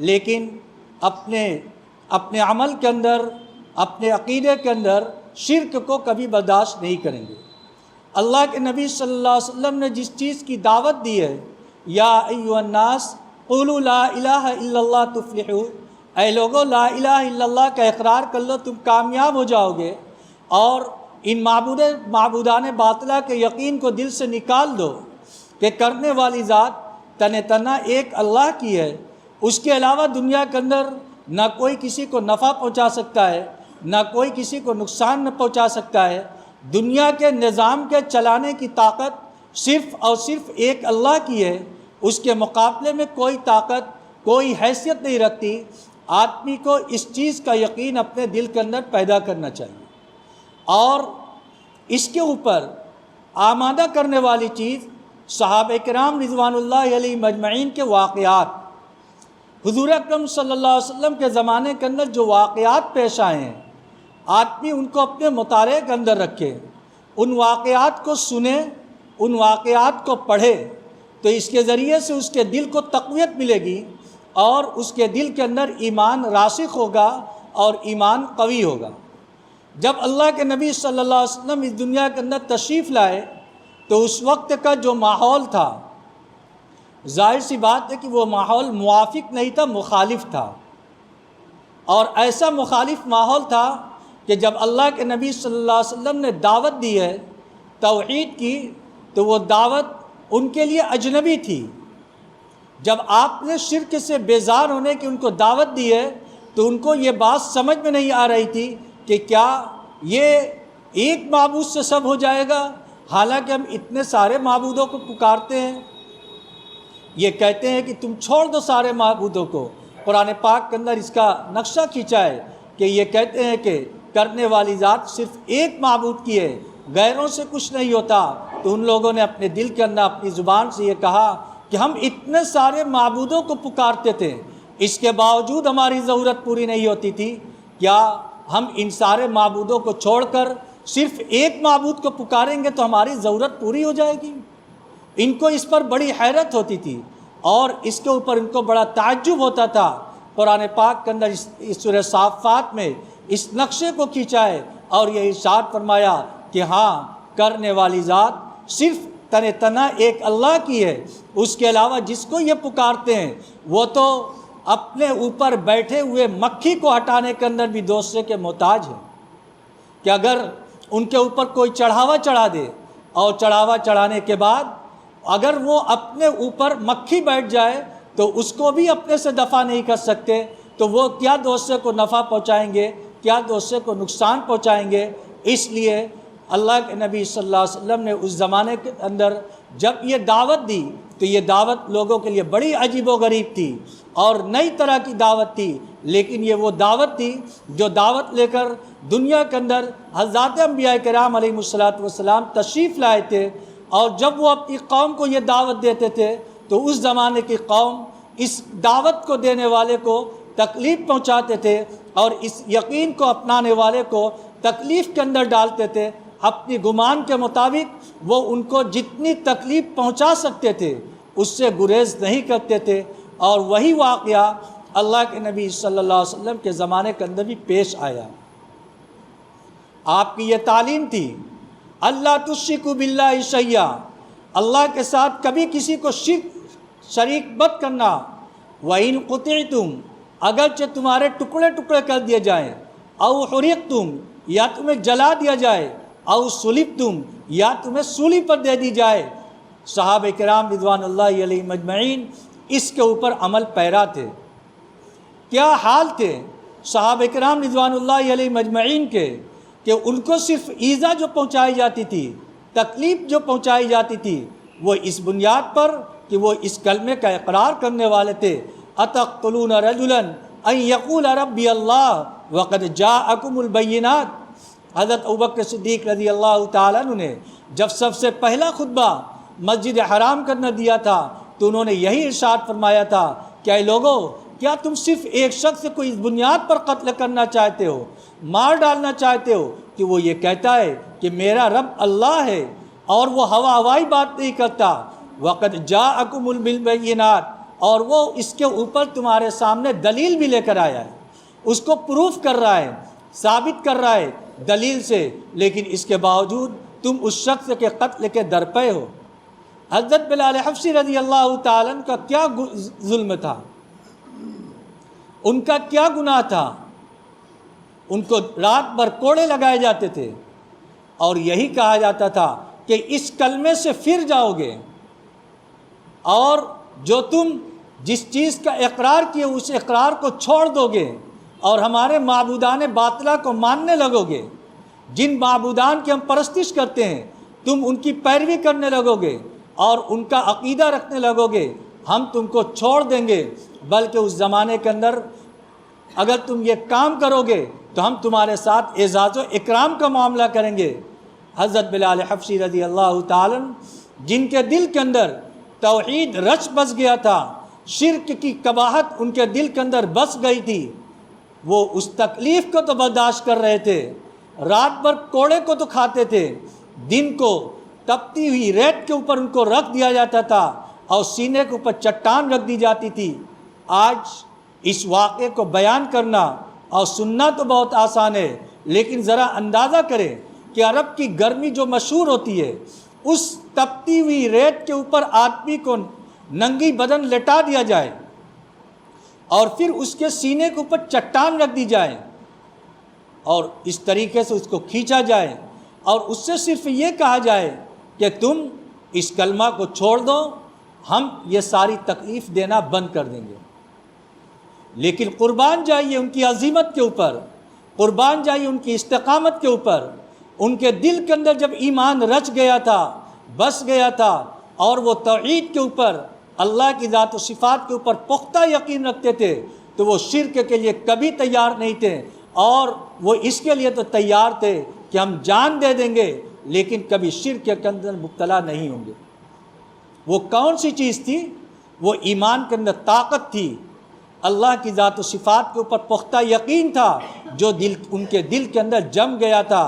لیکن اپنے عمل کے اندر، اپنے عقیدے کے اندر شرک کو کبھی برداشت نہیں کریں گے۔ اللہ کے نبی صلی اللہ علیہ وسلم نے جس چیز کی دعوت دی ہے، یا ایھا الناس قولوا لا الہ الا اللہ تفلحوا، اے لوگو لا الہ الا اللہ کا اقرار کر لو، تم کامیاب ہو جاؤ گے، اور ان معبودان باطلہ کے یقین کو دل سے نکال دو کہ کرنے والی ذات تنہا ایک اللہ کی ہے، اس کے علاوہ دنیا کے اندر نہ کوئی کسی کو نفع پہنچا سکتا ہے، نہ کوئی کسی کو نقصان نہ پہنچا سکتا ہے۔ دنیا کے نظام کے چلانے کی طاقت صرف اور صرف ایک اللہ کی ہے، اس کے مقابلے میں کوئی طاقت، کوئی حیثیت نہیں رکھتی۔ آدمی کو اس چیز کا یقین اپنے دل کے اندر پیدا کرنا چاہیے، اور اس کے اوپر آمادہ کرنے والی چیز صحابہ کرام رضوان اللہ علیہم اجمعین کے واقعات، حضور اکرم صلی اللہ علیہ وسلم کے زمانے کے اندر جو واقعات پیش آئے ہیں، آدمی ان کو اپنے مطالعے کے اندر رکھے، ان واقعات کو سنے، ان واقعات کو پڑھے، تو اس کے ذریعے سے اس کے دل کو تقویت ملے گی، اور اس کے دل کے اندر ایمان راسخ ہوگا اور ایمان قوی ہوگا۔ جب اللہ کے نبی صلی اللہ علیہ وسلم اس دنیا کے اندر تشریف لائے تو اس وقت کا جو ماحول تھا، ظاہر سی بات ہے کہ وہ ماحول موافق نہیں تھا، مخالف تھا، اور ایسا مخالف ماحول تھا کہ جب اللہ کے نبی صلی اللہ علیہ وسلم نے دعوت دی ہے توحید کی، تو وہ دعوت ان کے لیے اجنبی تھی۔ جب آپ نے شرک سے بیزار ہونے کی ان کو دعوت دی ہے تو ان کو یہ بات سمجھ میں نہیں آ رہی تھی کہ کیا یہ ایک معبود سے سب ہو جائے گا، حالانکہ ہم اتنے سارے معبودوں کو پکارتے ہیں۔ یہ کہتے ہیں کہ تم چھوڑ دو سارے معبودوں کو۔ قرآن پاک کے اندر اس کا نقشہ کھینچا ہے کہ یہ کہتے ہیں کہ کرنے والی ذات صرف ایک معبود کی ہے، غیروں سے کچھ نہیں ہوتا۔ تو ان لوگوں نے اپنے دل کے اندر اپنی زبان سے یہ کہا کہ ہم اتنے سارے معبودوں کو پکارتے تھے، اس کے باوجود ہماری ضرورت پوری نہیں ہوتی تھی، کیا ہم ان سارے معبودوں کو چھوڑ کر صرف ایک معبود کو پکاریں گے تو ہماری ضرورت پوری ہو جائے گی؟ ان کو اس پر بڑی حیرت ہوتی تھی، اور اس کے اوپر ان کو بڑا تعجب ہوتا تھا۔ قرآن پاک کے اندر اس سورہ صافات میں اس نقشے کو کھینچا ہے اور یہ ارشاد فرمایا کہ ہاں، کرنے والی ذات صرف تنہا ایک اللہ کی ہے، اس کے علاوہ جس کو یہ پکارتے ہیں وہ تو اپنے اوپر بیٹھے ہوئے مکھی کو ہٹانے کے اندر بھی دوسرے کے محتاج ہیں، کہ اگر ان کے اوپر کوئی چڑھاوا چڑھا دے اور چڑھاوا چڑھانے کے بعد اگر وہ اپنے اوپر مکھی بیٹھ جائے تو اس کو بھی اپنے سے دفع نہیں کر سکتے، تو وہ کیا دوسرے کو نفع پہنچائیں گے، کیا دوسرے کو نقصان پہنچائیں گے؟ اس لیے اللہ کے نبی صلی اللہ علیہ وسلم نے اس زمانے کے اندر جب یہ دعوت دی تو یہ دعوت لوگوں کے لیے بڑی عجیب و غریب تھی اور نئی طرح کی دعوت تھی، لیکن یہ وہ دعوت تھی جو دعوت لے کر دنیا کے اندر حضرات انبیاء کرام علیہ السلام تشریف لائے تھے، اور جب وہ اپنی قوم کو یہ دعوت دیتے تھے تو اس زمانے کی قوم اس دعوت کو دینے والے کو تکلیف پہنچاتے تھے، اور اس یقین کو اپنانے والے کو تکلیف کے اندر ڈالتے تھے۔ اپنی گمان کے مطابق وہ ان کو جتنی تکلیف پہنچا سکتے تھے اس سے گریز نہیں کرتے تھے، اور وہی واقعہ اللہ کے نبی صلی اللہ علیہ وسلم کے زمانے کے اندر بھی پیش آیا۔ آپ کی یہ تعلیم تھی، اللہ تشرکوا باللہ شیئا، اللہ کے ساتھ کبھی کسی کو شریک مت کرنا۔ وَإِن قُطِعْتُمْ، اگرچہ تمہارے ٹکڑے ٹکڑے کر دیے جائیں، او حرقتم، یا تمہیں جلا دیا جائے، او صلبتم، یا تمہیں سولی پر دے دی جائے۔ صحابہ کرام رضوان اللہ علیہم اجمعین اس کے اوپر عمل پیرا تھے۔ کیا حال تھے صحابہ کرام رضوان اللہ علیہم اجمعین کے، کہ ان کو صرف ایذا جو پہنچائی جاتی تھی، تکلیف جو پہنچائی جاتی تھی، وہ اس بنیاد پر کہ وہ اس کلمے کا اقرار کرنے والے تھے۔ اتقتلون رجلا ان یقول ربی اللہ وقد جاءکم البینات۔ حضرت ابوبکر صدیق رضی اللہ تعالیٰ عنہ نے جب سب سے پہلا خطبہ مسجد حرام کرنا دیا تھا تو انہوں نے یہی ارشاد فرمایا تھا کہ اے لوگو، کیا تم صرف ایک شخص کو اس بنیاد پر قتل کرنا چاہتے ہو، مار ڈالنا چاہتے ہو کہ وہ یہ کہتا ہے کہ میرا رب اللہ ہے، اور وہ ہوائی بات نہیں کرتا۔ وقد جاءکم البینات، اور وہ اس کے اوپر تمہارے سامنے دلیل بھی لے کر آیا ہے، اس کو پروف کر رہا ہے، ثابت کر رہا ہے دلیل سے، لیکن اس کے باوجود تم اس شخص کے قتل کے درپے ہو۔ حضرت بلال حبشی رضی اللہ تعالیٰ عنہ کا کیا ظلم تھا، ان کا کیا گناہ تھا؟ ان کو رات بھر کوڑے لگائے جاتے تھے اور یہی کہا جاتا تھا کہ اس کلمے سے پھر جاؤ گے، اور جو تم جس چیز کا اقرار کیے اس اقرار کو چھوڑ دو گے اور ہمارے معبودان باطلہ کو ماننے لگو گے، جن معبودان کی ہم پرستش کرتے ہیں تم ان کی پیروی کرنے لگو گے اور ان کا عقیدہ رکھنے لگو گے، ہم تم کو چھوڑ دیں گے، بلکہ اس زمانے کے اندر اگر تم یہ کام کرو گے تو ہم تمہارے ساتھ اعزاز و اکرام کا معاملہ کریں گے۔ حضرت بلال حبشی رضی اللہ تعالیٰ جن کے دل کے اندر توحید رچ بس گیا تھا، شرک کی قباحت ان کے دل کے اندر بس گئی تھی، وہ اس تکلیف کو تو برداشت کر رہے تھے، رات بھر کوڑے کو تو کھاتے تھے، دن کو تپتی ہوئی ریت کے اوپر ان کو رکھ دیا جاتا تھا اور سینے کے اوپر چٹان رکھ دی جاتی تھی۔ آج اس واقعے کو بیان کرنا اور سننا تو بہت آسان ہے، لیکن ذرا اندازہ کریں کہ عرب کی گرمی جو مشہور ہوتی ہے، اس تپتی ہوئی ریت کے اوپر آدمی کو ننگی بدن لٹا دیا جائے اور پھر اس کے سینے کے اوپر چٹان رکھ دی جائے اور اس طریقے سے اس کو کھینچا جائے اور اس سے صرف یہ کہا جائے کہ تم اس کلمہ کو چھوڑ دو، ہم یہ ساری تکلیف دینا بند کر دیں گے۔ لیکن قربان جائیے ان کی عظیمت کے اوپر، قربان جائیے ان کی استقامت کے اوپر، ان کے دل کے اندر جب ایمان رچ گیا تھا، بس گیا تھا اور وہ توحید کے اوپر، اللہ کی ذات و صفات کے اوپر پختہ یقین رکھتے تھے، تو وہ شرک کے لیے کبھی تیار نہیں تھے، اور وہ اس کے لیے تو تیار تھے کہ ہم جان دے دیں گے لیکن کبھی شرک کے اندر مبتلا نہیں ہوں گے۔ وہ کون سی چیز تھی؟ وہ ایمان کے اندر طاقت تھی، اللہ کی ذات و صفات کے اوپر پختہ یقین تھا جو ان کے دل کے اندر جم گیا تھا،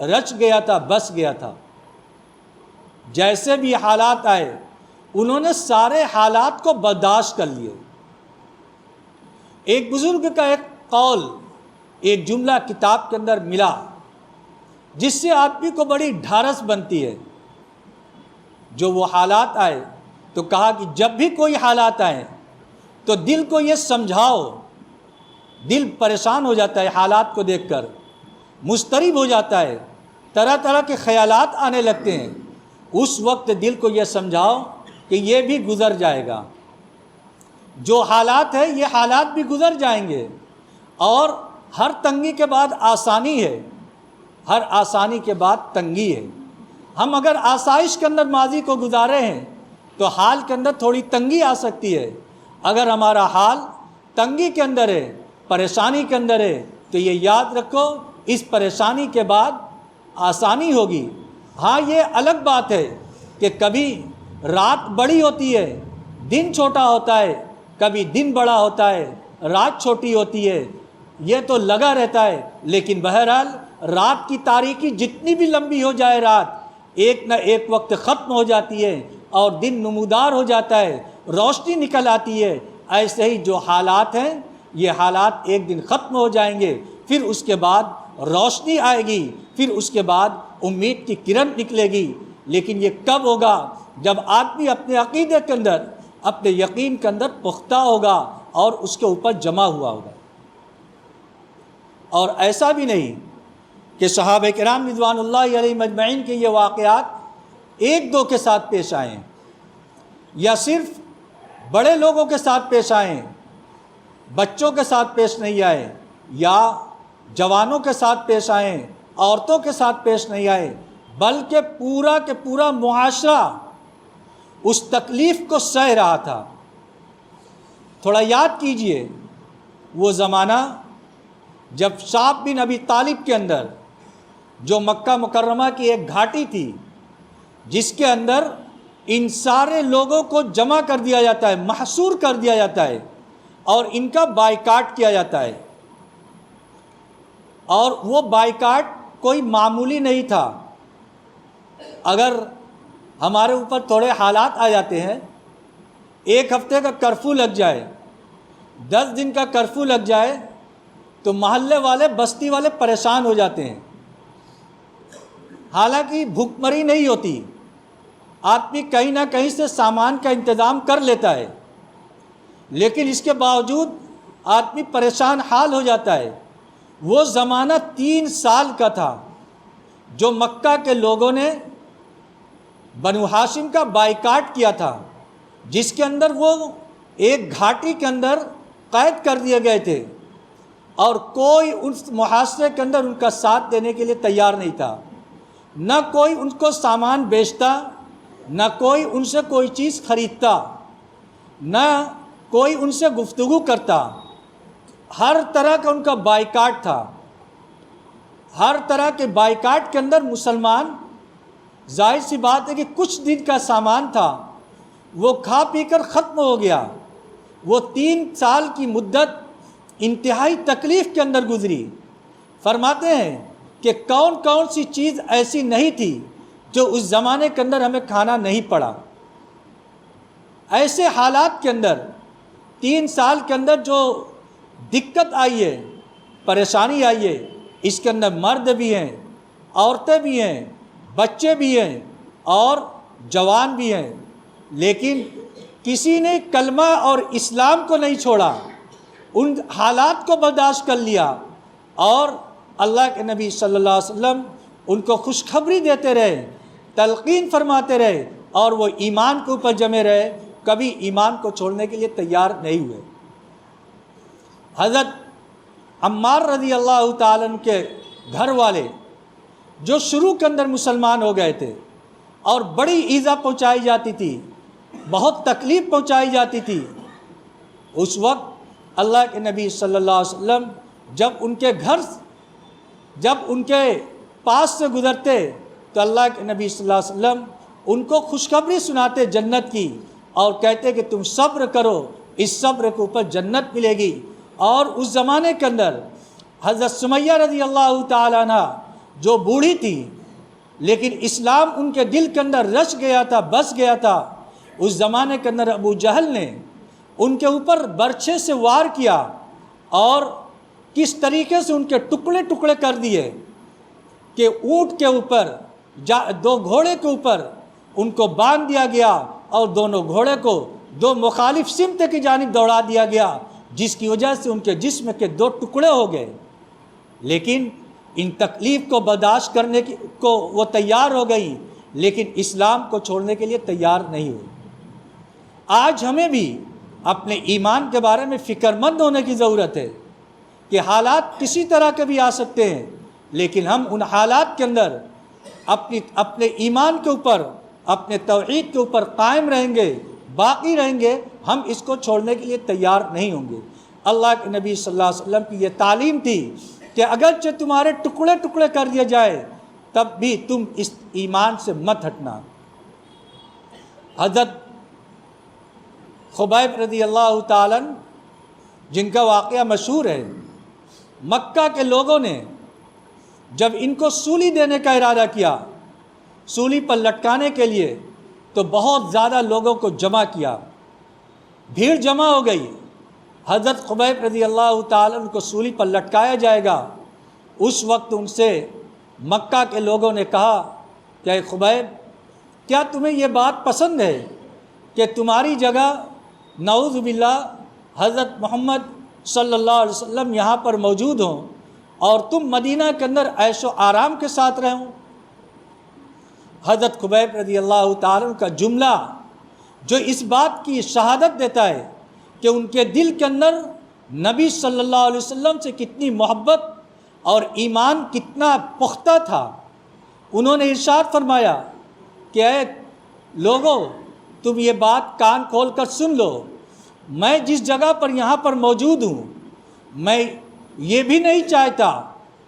رچ گیا تھا، بس گیا تھا۔ جیسے بھی حالات آئے انہوں نے سارے حالات کو برداشت کر لیے۔ ایک بزرگ کا ایک قول، ایک جملہ کتاب کے اندر ملا جس سے آدمی کو بڑی ڈھارس بنتی ہے۔ جو وہ حالات آئے تو کہا کہ جب بھی کوئی حالات آئے تو دل کو یہ سمجھاؤ، دل پریشان ہو جاتا ہے حالات کو دیکھ کر، مضطرب ہو جاتا ہے، طرح طرح کے خیالات آنے لگتے ہیں، اس وقت دل کو یہ سمجھاؤ کہ یہ بھی گزر جائے گا، جو حالات ہے یہ حالات بھی گزر جائیں گے، اور ہر تنگی کے بعد آسانی ہے، ہر آسانی کے بعد تنگی ہے۔ ہم اگر آسائش کے اندر ماضی کو گزارے ہیں تو حال کے اندر تھوڑی تنگی آ سکتی ہے، اگر ہمارا حال تنگی کے اندر ہے، پریشانی کے اندر ہے، تو یہ یاد رکھو اس پریشانی کے بعد آسانی ہوگی۔ ہاں یہ الگ بات ہے کہ کبھی رات بڑی ہوتی ہے، دن چھوٹا ہوتا ہے، کبھی دن بڑا ہوتا ہے، رات چھوٹی ہوتی ہے، یہ تو لگا رہتا ہے، لیکن بہرحال رات کی تاریکی جتنی بھی لمبی ہو جائے، رات ایک نہ ایک وقت ختم ہو جاتی ہے اور دن نمودار ہو جاتا ہے، روشنی نکل آتی ہے۔ ایسے ہی جو حالات ہیں یہ حالات ایک دن ختم ہو جائیں گے، پھر اس کے بعد روشنی آئے گی، پھر اس کے بعد امید کی کرن نکلے گی۔ لیکن یہ کب ہوگا؟ جب آدمی اپنے عقیدے کے اندر، اپنے یقین کے اندر پختہ ہوگا اور اس کے اوپر جمع ہوا ہوگا۔ اور ایسا بھی نہیں کہ صحابہ کرام رضوان اللہ علیہ مجمعین کے یہ واقعات ایک دو کے ساتھ پیش آئیں، یا صرف بڑے لوگوں کے ساتھ پیش آئیں، بچوں کے ساتھ پیش نہیں آئے، یا جوانوں کے ساتھ پیش آئیں، عورتوں کے ساتھ پیش نہیں آئے، بلکہ پورا کے پورا معاشرہ اس تکلیف کو سہ رہا تھا۔ تھوڑا یاد کیجئے وہ زمانہ جب شعب بن ابی طالب کے اندر، جو مکہ مکرمہ کی ایک گھاٹی تھی جس کے اندر ان سارے لوگوں کو جمع کر دیا جاتا ہے، محصور کر دیا جاتا ہے اور ان کا بائیکاٹ کیا جاتا ہے، اور وہ بائیکاٹ کوئی معمولی نہیں تھا۔ اگر ہمارے اوپر تھوڑے حالات آ جاتے ہیں ایک ہفتے کا کرفیو لگ جائے، 10 دن کا کرفیو لگ جائے تو محلے والے، بستی والے پریشان ہو جاتے ہیں۔ حالانکہ بھوک مری نہیں ہوتی، آدمی کہیں نہ کہیں سے سامان کا انتظام کر لیتا ہے، لیکن اس کے باوجود آدمی پریشان حال ہو جاتا ہے۔ وہ زمانہ 3 سال کا تھا جو مکہ کے لوگوں نے بنو ہاشم کا بائیکاٹ کیا تھا، جس کے اندر وہ ایک گھاٹی کے اندر قید کر دیے گئے تھے، اور کوئی اس محاصرے کے اندر ان کا ساتھ دینے کے لیے تیار نہیں تھا۔ نہ کوئی ان کو سامان بیچتا، نہ کوئی ان سے کوئی چیز خریدتا، نہ کوئی ان سے گفتگو کرتا۔ ہر طرح کا ان کا بائیکاٹ تھا۔ ہر طرح کے بائیکاٹ کے اندر مسلمان، ظاہر سی بات ہے کہ کچھ دن کا سامان تھا، وہ کھا پی کر ختم ہو گیا۔ وہ 3 سال کی مدت انتہائی تکلیف کے اندر گزری۔ فرماتے ہیں کہ کون کون سی چیز ایسی نہیں تھی جو اس زمانے کے اندر ہمیں کھانا نہیں پڑا۔ ایسے حالات کے اندر 3 سال کے اندر جو دقت آئی ہے، پریشانی آئی ہے، اس کے اندر مرد بھی ہیں، عورتیں بھی ہیں، بچے بھی ہیں اور جوان بھی ہیں، لیکن کسی نے کلمہ اور اسلام کو نہیں چھوڑا، ان حالات کو برداشت کر لیا، اور اللہ کے نبی صلی اللہ علیہ وسلم ان کو خوشخبری دیتے رہے، تلقین فرماتے رہے، اور وہ ایمان کے اوپر جمے رہے، کبھی ایمان کو چھوڑنے کے لیے تیار نہیں ہوئے۔ حضرت عمار رضی اللہ تعالیٰ عنہ کے گھر والے جو شروع کے اندر مسلمان ہو گئے تھے، اور بڑی ایذا پہنچائی جاتی تھی، بہت تکلیف پہنچائی جاتی تھی، اس وقت اللہ کے نبی صلی اللہ علیہ وسلم جب ان کے پاس سے گزرتے تو اللہ کے نبی صلی اللہ علیہ وسلم ان کو خوشخبری سناتے جنت کی، اور کہتے کہ تم صبر کرو، اس صبر کے اوپر جنت ملے گی۔ اور اس زمانے کے اندر حضرت سمیہ رضی اللہ تعالیٰ عنہ جو بوڑھی تھی، لیکن اسلام ان کے دل کے اندر رچ گیا تھا، بس گیا تھا، اس زمانے کے اندر ابو جہل نے ان کے اوپر برچھے سے وار کیا، اور کس طریقے سے ان کے ٹکڑے ٹکڑے کر دیے کہ اونٹ کے اوپر، 2 گھوڑے کے اوپر ان کو باندھ دیا گیا، اور دونوں گھوڑے کو 2 مخالف سمت کی جانب دوڑا دیا گیا، جس کی وجہ سے ان کے جسم کے 2 ٹکڑے ہو گئے۔ لیکن ان تکلیف کو برداشت کرنے کو وہ تیار ہو گئی، لیکن اسلام کو چھوڑنے کے لیے تیار نہیں ہوئی۔ آج ہمیں بھی اپنے ایمان کے بارے میں فکر مند ہونے کی ضرورت ہے کہ حالات کسی طرح کے بھی آ سکتے ہیں، لیکن ہم ان حالات کے اندر اپنے ایمان کے اوپر، اپنے توحید کے اوپر قائم رہیں گے، باقی رہیں گے، ہم اس کو چھوڑنے کے لیے تیار نہیں ہوں گے۔ اللہ کے نبی صلی اللہ علیہ وسلم کی یہ تعلیم تھی کہ اگرچہ تمہارے ٹکڑے ٹکڑے کر دیا جائے، تب بھی تم اس ایمان سے مت ہٹنا۔ حضرت خبیب رضی اللہ تعالیٰ جن کا واقعہ مشہور ہے، مکہ کے لوگوں نے جب ان کو سولی دینے کا ارادہ کیا، سولی پر لٹکانے کے لیے، تو بہت زیادہ لوگوں کو جمع کیا، بھیڑ جمع ہو گئی۔ حضرت خبیب رضی اللہ تعالیٰ ان کو سولی پر لٹکایا جائے گا۔ اس وقت ان سے مکہ کے لوگوں نے کہا کہ اے خبیب، کیا تمہیں یہ بات پسند ہے کہ تمہاری جگہ نعوذ باللہ حضرت محمد صلی اللہ علیہ وسلم یہاں پر موجود ہوں، اور تم مدینہ کے اندر عیش و آرام کے ساتھ رہو؟ حضرت خبیب رضی اللہ تعالیٰ کا جملہ جو اس بات کی شہادت دیتا ہے کہ ان کے دل کے اندر نبی صلی اللہ علیہ وسلم سے کتنی محبت اور ایمان کتنا پختہ تھا۔ انہوں نے ارشاد فرمایا کہ اے لوگو، تم یہ بات کان کھول کر سن لو، میں جس جگہ پر یہاں پر موجود ہوں، میں یہ بھی نہیں چاہتا،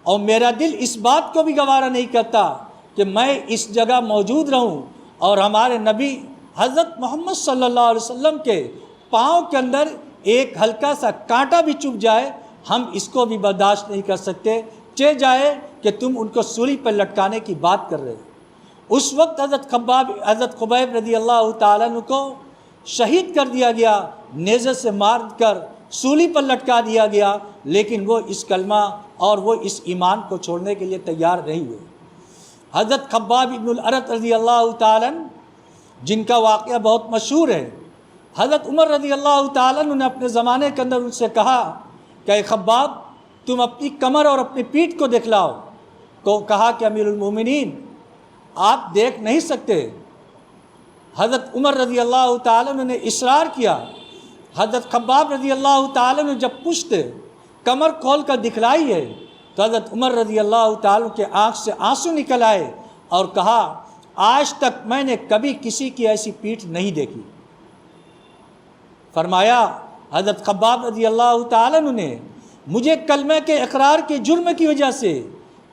اور میرا دل اس بات کو بھی گوارا نہیں کرتا کہ میں اس جگہ موجود رہوں اور ہمارے نبی حضرت محمد صلی اللہ علیہ وسلم کے پاؤں کے اندر ایک ہلکا سا کانٹا بھی چبھ جائے، ہم اس کو بھی برداشت نہیں کر سکتے، چہ جائے کہ تم ان کو سولی پر لٹکانے کی بات کر رہے۔ اس وقت حضرت خبیب رضی اللہ تعالیٰ عنہ کو شہید کر دیا گیا، نیزے سے مار کر سولی پر لٹکا دیا گیا، لیکن وہ اس کلمہ اور وہ اس ایمان کو چھوڑنے کے لیے تیار نہیں ہوئے۔ حضرت خباب ابن الارت رضی اللہ تعالیٰ عنہ، جن کا واقعہ بہت مشہور ہے، حضرت عمر رضی اللہ تعالیٰ عنہ نے اپنے زمانے کے اندر ان سے کہا کہ اے خباب، تم اپنی کمر اور اپنی پیٹھ کو دکھلاؤ۔ تو کہا کہ امیر المومنین آپ دیکھ نہیں سکتے۔ حضرت عمر رضی اللہ تعالیٰ عنہ نے اصرار کیا۔ حضرت خباب رضی اللہ تعالیٰ عنہ جب پشت کمر کھول کر دکھلائی ہے تو حضرت عمر رضی اللہ تعالیٰ کے آنکھ سے آنسو نکل آئے اور کہا آج تک میں نے کبھی کسی کی ایسی پیٹھ نہیں دیکھی۔ فرمایا حضرت خباب رضی اللہ تعالیٰ عنہ نے مجھے کلمہ کے اقرار کے جرم کی وجہ سے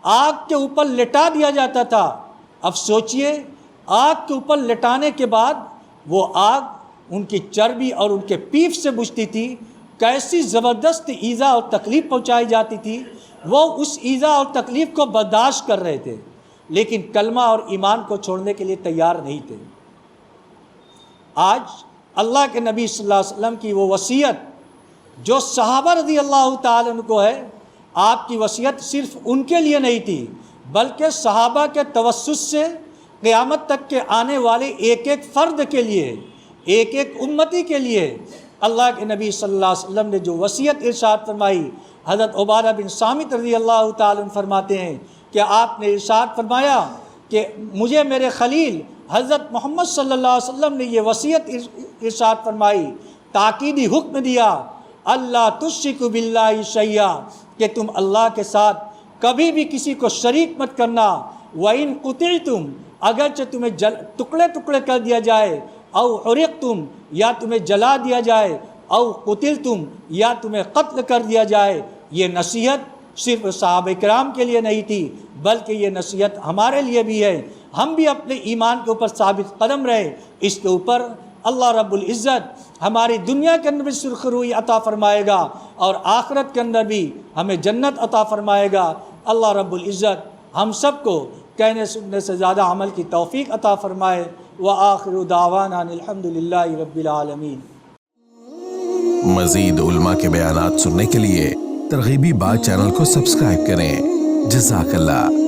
آگ کے اوپر لٹا دیا جاتا تھا۔ اب سوچئے آگ کے اوپر لٹانے کے بعد وہ آگ ان کی چربی اور ان کے پیپ سے بجھتی تھی، کیسی زبردست ایذا اور تکلیف پہنچائی جاتی تھی۔ وہ اس ایذا اور تکلیف کو برداشت کر رہے تھے، لیکن کلمہ اور ایمان کو چھوڑنے کے لیے تیار نہیں تھے۔ آج اللہ کے نبی صلی اللہ علیہ وسلم کی وہ وصیت جو صحابہ رضی اللہ تعالیٰ عنہ کو ہے، آپ کی وصیت صرف ان کے لیے نہیں تھی بلکہ صحابہ کے توسط سے قیامت تک کے آنے والے ایک ایک فرد کے لیے، ایک ایک امتی کے لیے اللہ کے نبی صلی اللہ علیہ وسلم نے جو وصیت ارشاد فرمائی۔ حضرت عبادہ بن صامت رضی اللہ تعالیٰ عنہ فرماتے ہیں کہ آپ نے ارشاد فرمایا کہ مجھے میرے خلیل حضرت محمد صلی اللہ علیہ وسلم نے یہ وصیت ارشاد فرمائی، تاکیدی حکم دیا، اللہ تشرک باللہ شیئا، کہ تم اللہ کے ساتھ کبھی بھی کسی کو شریک مت کرنا۔ وَإِن قُتِلْتُمْ، اگرچہ تمہیں ٹکڑے ٹکڑے کر دیا جائے، او حرقتم، یا تمہیں جلا دیا جائے، او قتلتم، یا تمہیں قتل کر دیا جائے۔ یہ نصیحت صرف صحابہ کرام کے لیے نہیں تھی بلکہ یہ نصیحت ہمارے لیے بھی ہے۔ ہم بھی اپنے ایمان کے اوپر ثابت قدم رہیں۔ اس کے اوپر اللہ رب العزت ہماری دنیا کے اندر بھی سرخ روئی عطا فرمائے گا اور آخرت کے اندر بھی ہمیں جنت عطا فرمائے گا۔ اللہ رب العزت ہم سب کو کہنے سننے سے زیادہ عمل کی توفیق عطا فرمائے۔ وآخر دعوانا الحمدللہ رب العالمین۔ مزید علماء کے بیانات سننے کے لیے ترغیبی بات چینل کو سبسکرائب کریں۔ جزاک اللہ۔